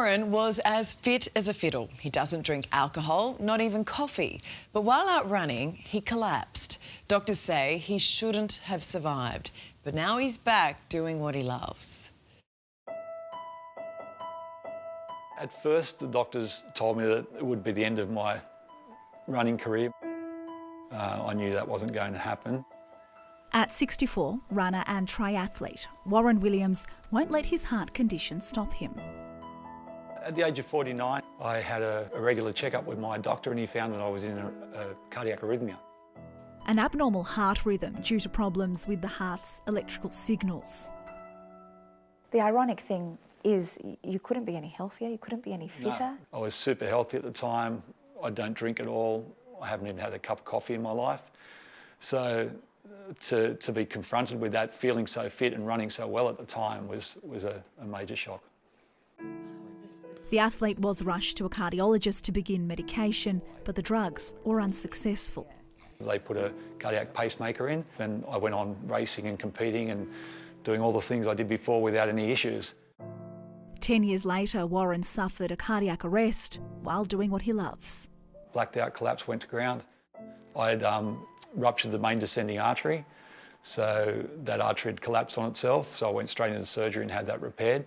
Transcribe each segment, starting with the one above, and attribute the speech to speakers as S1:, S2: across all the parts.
S1: Warren was as fit as a fiddle. He doesn't drink alcohol, not even coffee. But while out running, he collapsed. Doctors say he shouldn't have survived. But now he's back doing what he loves.
S2: At first, the doctors told me that it would be the end of my running career. I knew that wasn't going to happen.
S3: At 64, runner and triathlete, Warren Williams won't let his heart condition stop him.
S2: At the age of 49, I had a regular checkup with my doctor and he found that I was in a cardiac arrhythmia.
S3: An abnormal heart rhythm due to problems with the heart's electrical signals.
S4: The ironic thing is you couldn't be any healthier, you couldn't be any fitter.
S2: No, I was super healthy at the time. I don't drink at all. I haven't even had a cup of coffee in my life. So to be confronted with that, feeling so fit and running so well at the time was a major shock.
S3: The athlete was rushed to a cardiologist to begin medication, but the drugs were unsuccessful.
S2: They put a cardiac pacemaker in and I went on racing and competing and doing all the things I did before without any issues.
S3: 10 years later, Warren suffered a cardiac arrest while doing what he loves.
S2: Blacked out, collapsed, went to ground. I had ruptured the main descending artery, so that artery had collapsed on itself, so I went straight into surgery and had that repaired.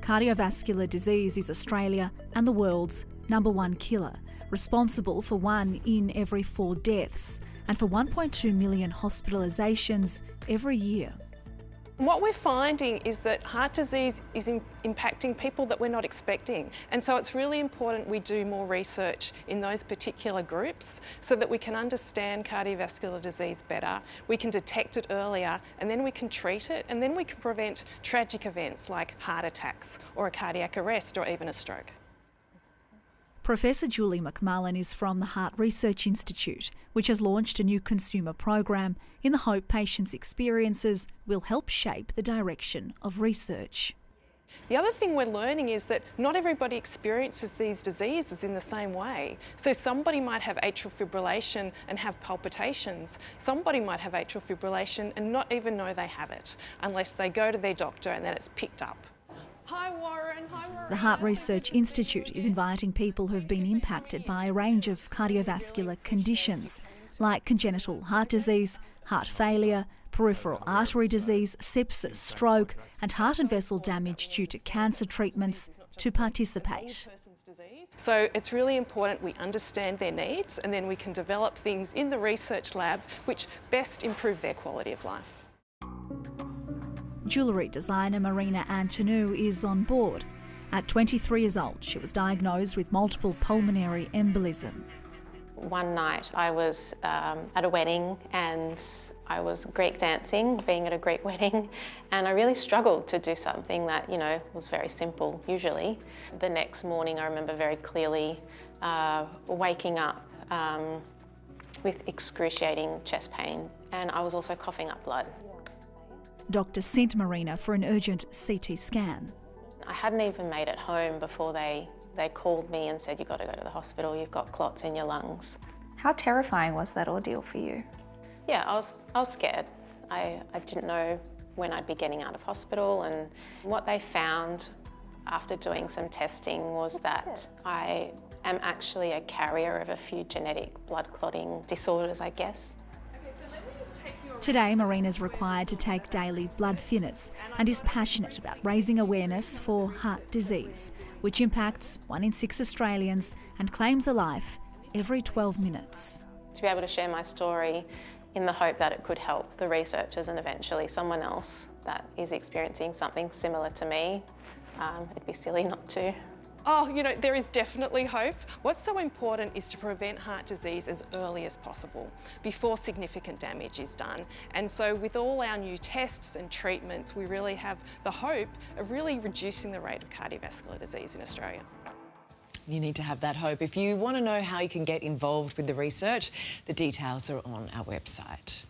S3: Cardiovascular disease is Australia and the world's #1 killer, responsible for 1 in every 4 deaths and for 1.2 million hospitalisations every year.
S5: What we're finding is that heart disease is impacting people that we're not expecting, and so it's really important we do more research in those particular groups so that we can understand cardiovascular disease better, we can detect it earlier, and then we can treat it, and then we can prevent tragic events like heart attacks or a cardiac arrest or even a stroke.
S3: Professor Julie McMullen is from the Heart Research Institute, which has launched a new consumer program in the hope patients' experiences will help shape the direction of research.
S5: The other thing we're learning is that not everybody experiences these diseases in the same way. So somebody might have atrial fibrillation and have palpitations. Somebody might have atrial fibrillation and not even know they have it unless they go to their doctor and then it's picked up. Hi Warren, hi Warren.
S3: The Heart Research Institute is inviting people who have been impacted by a range of cardiovascular conditions like congenital heart disease, heart failure, peripheral artery disease, sepsis, stroke and heart and vessel damage due to cancer treatments to participate.
S5: So it's really important we understand their needs and then we can develop things in the research lab which best improve their quality of life.
S3: Jewellery designer Marina Antonou is on board. At 23 years old, she was diagnosed with multiple pulmonary embolism.
S6: One night I was at a wedding and I was Greek dancing, being at a Greek wedding, and I really struggled to do something that, was very simple usually. The next morning I remember very clearly waking up with excruciating chest pain, and I was also coughing up blood.
S3: Doctor sent Marina for an urgent CT scan.
S6: I hadn't even made it home before they called me and said, you've got to go to the hospital, you've got clots in your lungs.
S4: How terrifying was that ordeal for you?
S6: Yeah, I was scared. I didn't know when I'd be getting out of hospital, and what they found after doing some testing was that I am actually a carrier of a few genetic blood clotting disorders, I guess.
S3: Today, Marina's required to take daily blood thinners and is passionate about raising awareness for heart disease, which impacts 1 in 6 Australians and claims a life every 12 minutes.
S6: To be able to share my story in the hope that it could help the researchers and eventually someone else that is experiencing something similar to me, it'd be silly not to.
S5: Oh, there is definitely hope. What's so important is to prevent heart disease as early as possible, before significant damage is done. And so with all our new tests and treatments, we really have the hope of really reducing the rate of cardiovascular disease in Australia.
S1: You need to have that hope. If you want to know how you can get involved with the research, the details are on our website.